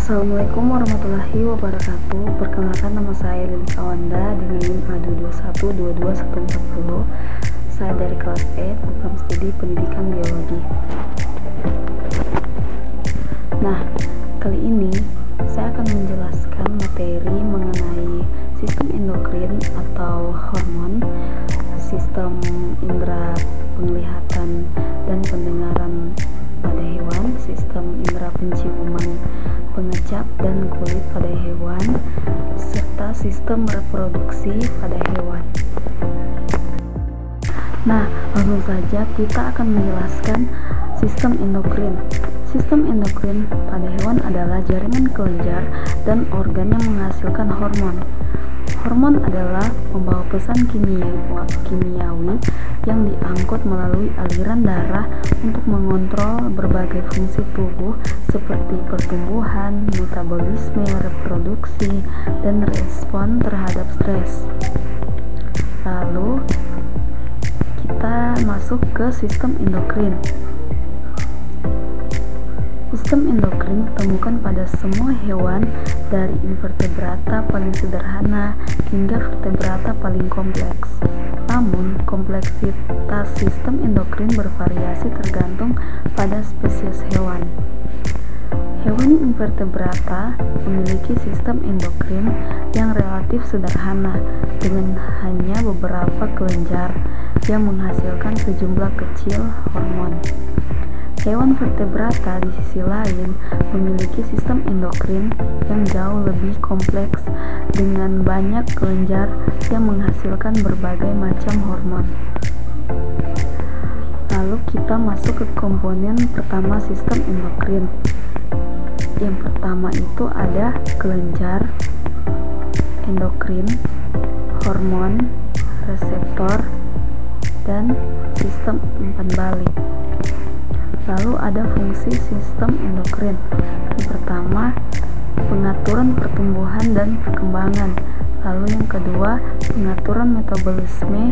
Assalamualaikum warahmatullahi wabarakatuh. Perkenalkan, nama saya Lili Kawanda dengan NIM A221224140. Saya dari kelas E, program studi pendidikan biologi. Nah, kali ini saya akan menjelaskan materi mengenai sistem endokrin atau hormon, sistem indera penglihatan dan pendengaran pada hewan, sistem indera penciuman, pengecap dan kulit pada hewan, serta sistem reproduksi pada hewan. Nah, langsung saja kita akan menjelaskan sistem endokrin. Sistem endokrin pada hewan adalah jaringan kelenjar dan organ yang menghasilkan hormon. Hormon adalah pembawa pesan kimiawi yang diangkut melalui aliran darah untuk mengontrol berbagai fungsi tubuh seperti pertumbuhan, metabolisme, reproduksi, dan respon terhadap stres. Lalu kita masuk ke sistem endokrin. Sistem endokrin ditemukan pada semua hewan dari invertebrata paling sederhana hingga vertebrata paling kompleks. Namun, kompleksitas sistem endokrin bervariasi tergantung pada spesies hewan. Hewan invertebrata memiliki sistem endokrin yang relatif sederhana dengan hanya beberapa kelenjar yang menghasilkan sejumlah kecil hormon. Hewan vertebrata di sisi lain memiliki sistem endokrin yang jauh lebih kompleks dengan banyak kelenjar yang menghasilkan berbagai macam hormon. Lalu kita masuk ke komponen pertama sistem endokrin. Yang pertama itu ada kelenjar, endokrin, hormon, reseptor, dan sistem umpan balik. Lalu ada fungsi sistem endokrin. Yang pertama, pengaturan pertumbuhan dan perkembangan. Lalu yang kedua, pengaturan metabolisme.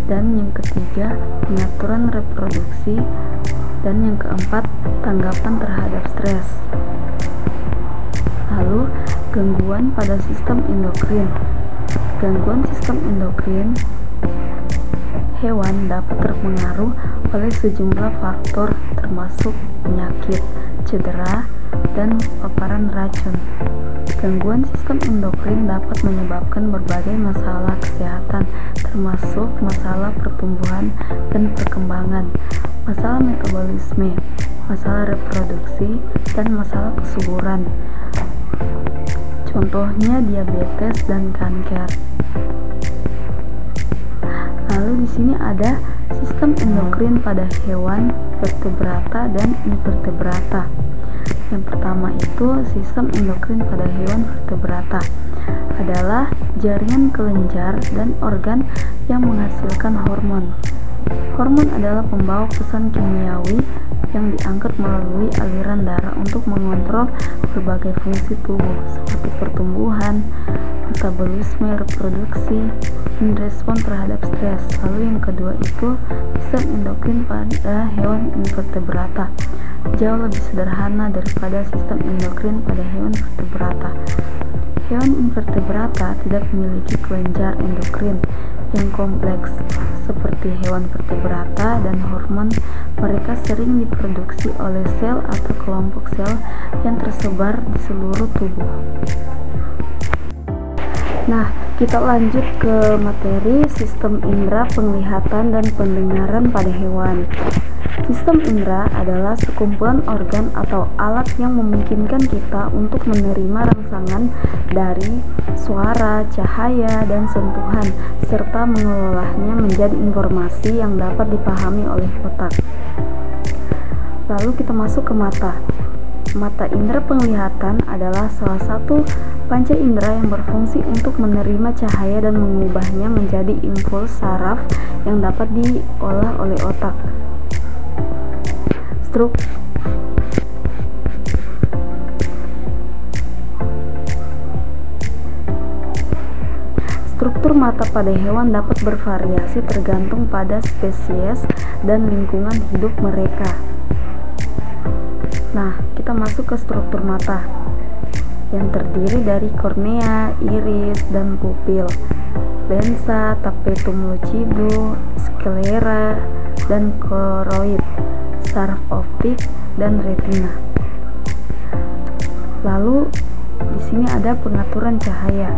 Dan yang ketiga, pengaturan reproduksi. Dan yang keempat, tanggapan terhadap stres. Lalu, gangguan pada sistem endokrin. Gangguan sistem endokrin hewan dapat terpengaruh oleh sejumlah faktor termasuk penyakit, cedera, dan paparan racun. Gangguan sistem endokrin dapat menyebabkan berbagai masalah kesehatan termasuk masalah pertumbuhan dan perkembangan, masalah metabolisme, masalah reproduksi, dan masalah kesuburan. Contohnya diabetes dan kanker. Lalu di sini ada sistem endokrin pada hewan vertebrata dan invertebrata. Yang pertama itu sistem endokrin pada hewan vertebrata adalah jaringan kelenjar dan organ yang menghasilkan hormon. Hormon adalah pembawa pesan kimiawi yang diangkut melalui aliran darah untuk mengontrol berbagai fungsi tubuh seperti pertumbuhan, metabolisme, reproduksi, dan respon terhadap stres. Lalu yang kedua itu sistem endokrin pada hewan invertebrata. Jauh lebih sederhana daripada sistem endokrin pada hewan vertebrata. Hewan invertebrata tidak memiliki kelenjar endokrin yang kompleks seperti hewan vertebrata, dan hormon mereka sering diproduksi oleh sel atau kelompok sel yang tersebar di seluruh tubuh. Nah, kita lanjut ke materi sistem indera penglihatan dan pendengaran pada hewan. Sistem indera adalah sekumpulan organ atau alat yang memungkinkan kita untuk menerima rangsangan dari suara, cahaya, dan sentuhan, serta mengelolanya menjadi informasi yang dapat dipahami oleh otak. Lalu kita masuk ke mata. Mata indera penglihatan adalah salah satu panca indera yang berfungsi untuk menerima cahaya dan mengubahnya menjadi impuls saraf yang dapat diolah oleh otak. Struktur mata pada hewan dapat bervariasi tergantung pada spesies dan lingkungan hidup mereka. Nah, kita masuk ke struktur mata. yang terdiri dari kornea, iris, dan pupil, lensa, tapetum lucido, sklera, dan koroid, saraf optik, dan retina. Lalu di sini ada pengaturan cahaya.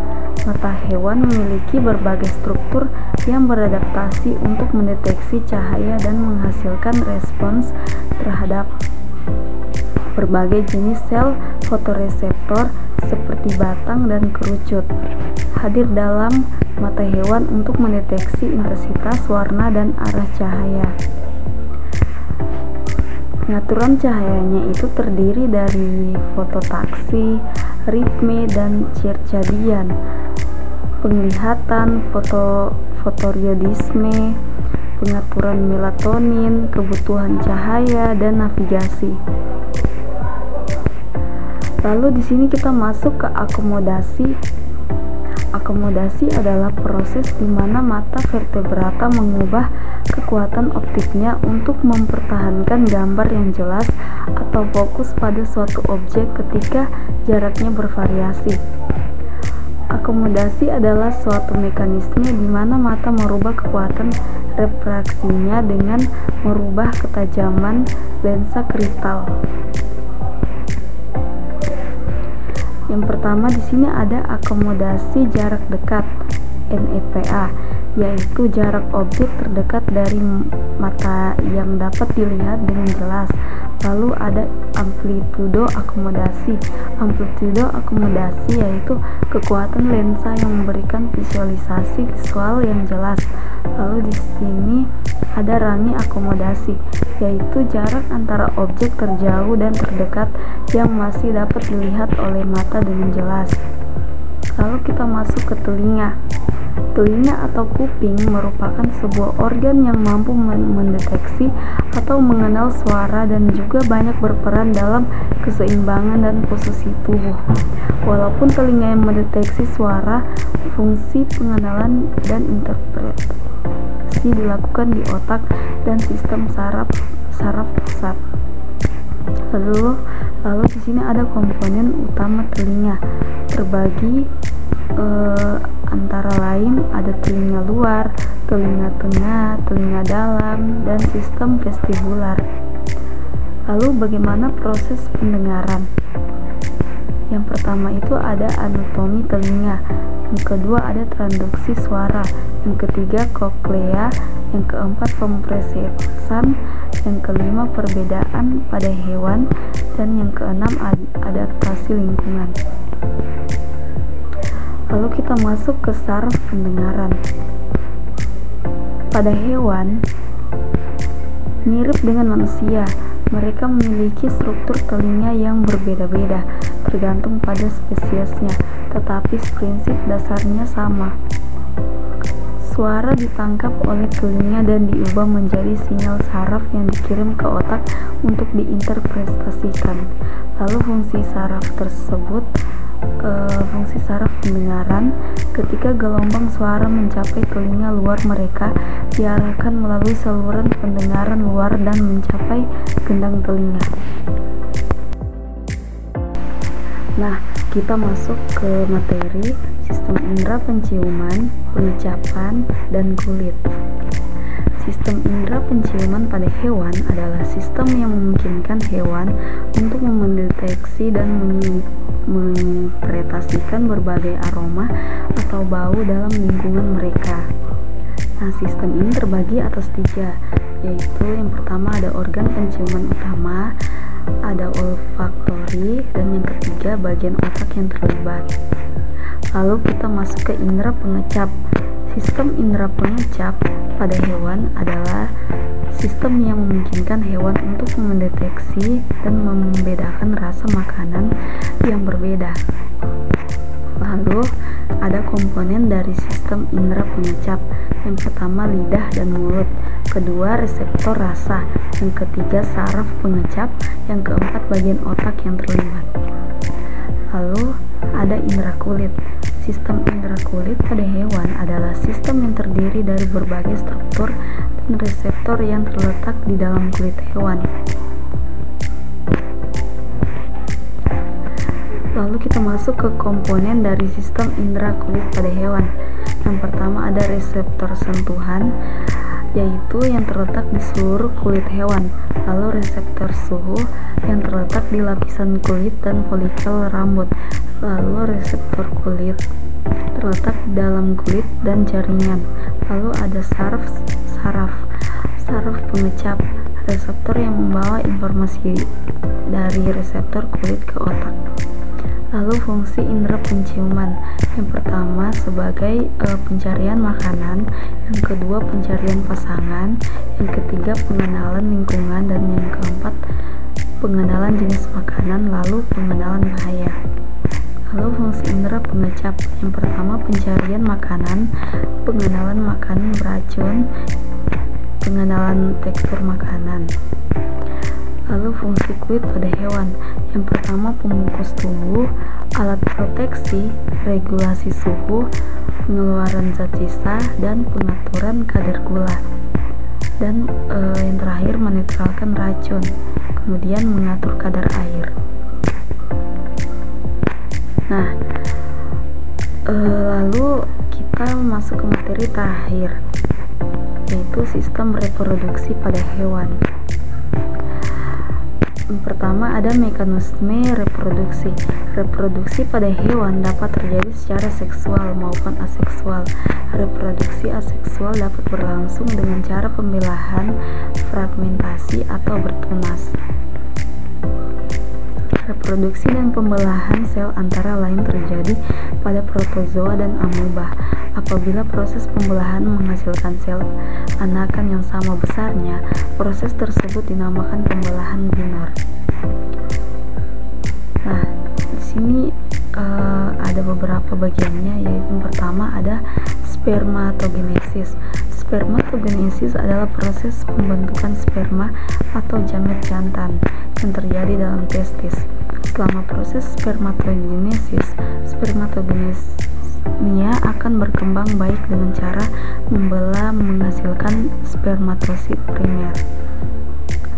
Mata hewan memiliki berbagai struktur yang beradaptasi untuk mendeteksi cahaya dan menghasilkan respons terhadap berbagai jenis sel fotoreseptor seperti batang dan kerucut hadir dalam mata hewan untuk mendeteksi intensitas, warna, dan arah cahaya. Pengaturan cahayanya itu terdiri dari fototaksi, ritme, dan circadian, penglihatan, fotoriodisme, pengaturan melatonin, kebutuhan cahaya, dan navigasi. Lalu di sini kita masuk ke akomodasi. Akomodasi adalah proses di mana mata vertebrata mengubah kekuatan optiknya untuk mempertahankan gambar yang jelas atau fokus pada suatu objek ketika jaraknya bervariasi. Akomodasi adalah suatu mekanisme di mana mata merubah kekuatan refraksinya dengan merubah ketajaman lensa kristal. Yang pertama di sini ada akomodasi jarak dekat (NEPA), yaitu jarak objek terdekat dari mata yang dapat dilihat dengan jelas. Lalu ada amplitudo akomodasi. Amplitudo akomodasi yaitu kekuatan lensa yang memberikan visualisasi visual yang jelas. Lalu di sini ada range akomodasi, yaitu jarak antara objek terjauh dan terdekat yang masih dapat dilihat oleh mata dengan jelas. Lalu kita masuk ke telinga. Telinga atau kuping merupakan sebuah organ yang mampu mendeteksi atau mengenal suara dan juga banyak berperan dalam keseimbangan dan posisi tubuh. Walaupun telinga yang mendeteksi suara, fungsi pengenalan dan interpretasi dilakukan di otak dan sistem saraf pusat. Lalu di sini ada komponen utama telinga, terbagi antara lain ada telinga luar, telinga tengah, telinga dalam, dan sistem vestibular. Lalu bagaimana proses pendengaran? Yang pertama itu ada anatomi telinga, yang kedua ada transduksi suara, yang ketiga koklea, yang keempat pemrosesan, yang kelima perbedaan pada hewan, dan yang keenam adaptasi lingkungan. Lalu kita masuk ke saraf pendengaran. Pada hewan mirip dengan manusia, mereka memiliki struktur telinga yang berbeda-beda tergantung pada spesiesnya, tetapi prinsip dasarnya sama. Suara ditangkap oleh telinga dan diubah menjadi sinyal saraf yang dikirim ke otak untuk diinterpretasikan. Lalu fungsi saraf pendengaran, ketika gelombang suara mencapai telinga luar, mereka diarahkan melalui saluran pendengaran luar dan mencapai gendang telinga. Nah, kita masuk ke materi sistem indera penciuman, pengecapan, dan kulit. Sistem indera penciuman pada hewan adalah sistem yang memungkinkan hewan untuk mendeteksi dan menginterpretasikan berbagai aroma atau bau dalam lingkungan mereka. Nah, sistem ini terbagi atas 3, yaitu yang pertama ada organ penciuman utama, ada olfaktori, dan yang ketiga bagian otak yang terlibat. Lalu kita masuk ke indera pengecap. Sistem indera pengecap pada hewan adalah sistem yang memungkinkan hewan untuk mendeteksi dan membedakan rasa makanan yang berbeda. Lalu ada komponen dari sistem indera pengecap. Yang pertama lidah dan mulut, kedua reseptor rasa, yang ketiga saraf pengecap, yang keempat bagian otak yang terlibat. Lalu ada indera kulit. Sistem indera kulit pada hewan adalah sistem yang terdiri dari berbagai struktur dan reseptor yang terletak di dalam kulit hewan. Lalu kita masuk ke komponen dari sistem indera kulit pada hewan. Yang pertama ada reseptor sentuhan, yaitu yang terletak di seluruh kulit hewan. Lalu reseptor suhu yang terletak di lapisan kulit dan folikel rambut. Lalu reseptor kulit terletak di dalam kulit dan jaringan. Lalu ada saraf pengecap, reseptor yang membawa informasi dari reseptor kulit ke otak. Lalu fungsi indera penciuman, yang pertama sebagai pencarian makanan, yang kedua pencarian pasangan, yang ketiga pengenalan lingkungan, dan yang keempat pengenalan jenis makanan, lalu pengenalan bahaya. Lalu fungsi indera pengecap, yang pertama pencarian makanan, pengenalan makanan beracun, pengenalan tekstur makanan. Lalu fungsi kulit pada hewan, yang pertama pembungkus tubuh, alat proteksi, regulasi suhu, pengeluaran zat sisa, dan pengaturan kadar gula. Dan yang terakhir menetralkan racun, kemudian mengatur kadar air. Nah, lalu kita masuk ke materi terakhir, yaitu sistem reproduksi pada hewan. Pertama ada mekanisme reproduksi. Reproduksi pada hewan dapat terjadi secara seksual maupun aseksual. Reproduksi aseksual dapat berlangsung dengan cara pembelahan, fragmentasi, atau bertunas. Reproduksi dan pembelahan sel antara lain terjadi pada protozoa dan amoeba. Apabila proses pembelahan menghasilkan sel anakan yang sama besarnya, proses tersebut dinamakan pembelahan binor. Nah, di sini ada beberapa bagiannya, yaitu yang pertama ada spermatogenesis. Spermatogenesis adalah proses pembentukan sperma atau jamet jantan yang terjadi dalam testis. Selama proses spermatogenesis, spermatogenesnya akan berkembang baik dengan cara membelah menghasilkan spermatosit primer,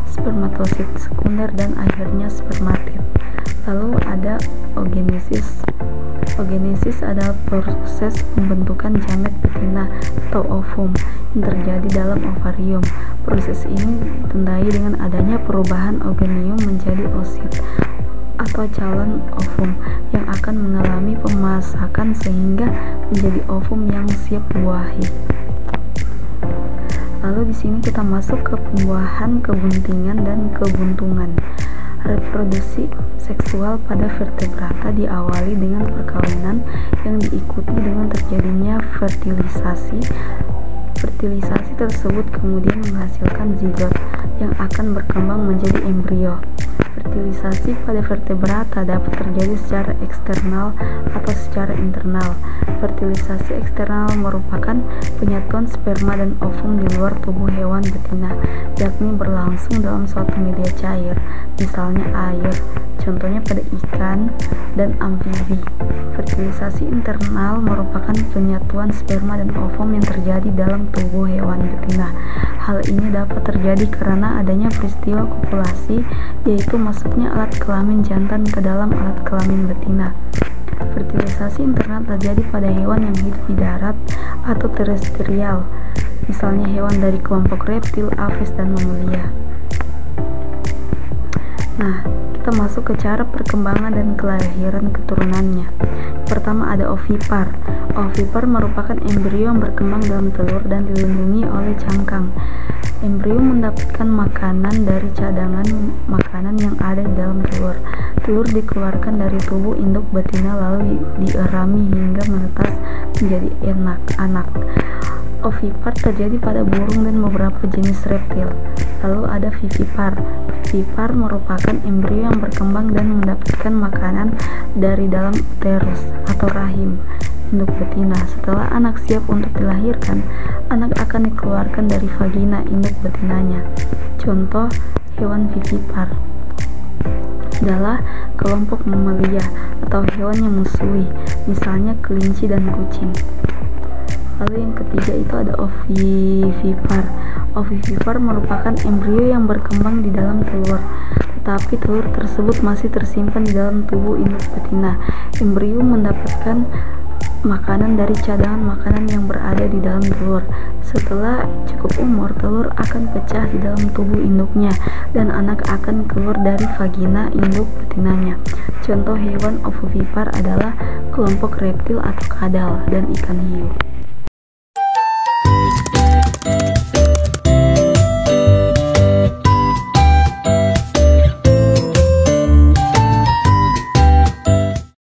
spermatosit sekunder, dan akhirnya spermatid. Lalu ada oogenesis. Oogenesis adalah proses pembentukan jamet betina atau ovum yang terjadi dalam ovarium. Proses ini ditandai dengan adanya perubahan oogonium menjadi oosit atau calon ovum yang akan mengalami pemasakan sehingga menjadi ovum yang siap dibuahi. Lalu di sini kita masuk ke pembuahan, kebuntingan, dan kebuntungan. Reproduksi seksual pada vertebrata diawali dengan perkawinan yang diikuti dengan terjadinya fertilisasi. Fertilisasi tersebut kemudian menghasilkan zigot yang akan berkembang menjadi embrio. Fertilisasi pada vertebrata dapat terjadi secara eksternal atau secara internal. Fertilisasi eksternal merupakan penyatuan sperma dan ovum di luar tubuh hewan betina, yakni berlangsung dalam suatu media cair, misalnya air, contohnya pada ikan dan amfibi. Fertilisasi internal merupakan penyatuan sperma dan ovum yang terjadi dalam tubuh hewan betina. Hal ini dapat terjadi karena adanya peristiwa kopulasi, yaitu masuknya alat kelamin jantan ke dalam alat kelamin betina. Fertilisasi internal terjadi pada hewan yang hidup di darat atau terestrial, misalnya hewan dari kelompok reptil, aves, dan mamalia. Nah, kita masuk ke cara perkembangan dan kelahiran keturunannya. Pertama ada ovipar. Ovipar merupakan embrio yang berkembang dalam telur dan dilindungi oleh cangkang. Embrio mendapatkan makanan dari cadangan makanan yang ada di dalam telur. Telur dikeluarkan dari tubuh induk betina lalu dierami hingga menetas menjadi anak. Ovipar terjadi pada burung dan beberapa jenis reptil. Lalu ada vivipar. Vivipar merupakan embrio yang berkembang dan mendapatkan makanan dari dalam uterus atau rahim induk betina. Setelah anak siap untuk dilahirkan, anak akan dikeluarkan dari vagina induk betinanya. Contoh hewan vivipar adalah kelompok mamalia atau hewan yang menyusui, misalnya kelinci dan kucing. Lalu yang ketiga itu ada ovivipar. Ovivipar merupakan embrio yang berkembang di dalam telur, tetapi telur tersebut masih tersimpan di dalam tubuh induk betina. Embrio mendapatkan makanan dari cadangan makanan yang berada di dalam telur. Setelah cukup umur, telur akan pecah di dalam tubuh induknya dan anak akan keluar dari vagina induk betinanya. Contoh hewan ovovipar adalah kelompok reptil atau kadal dan ikan hiu.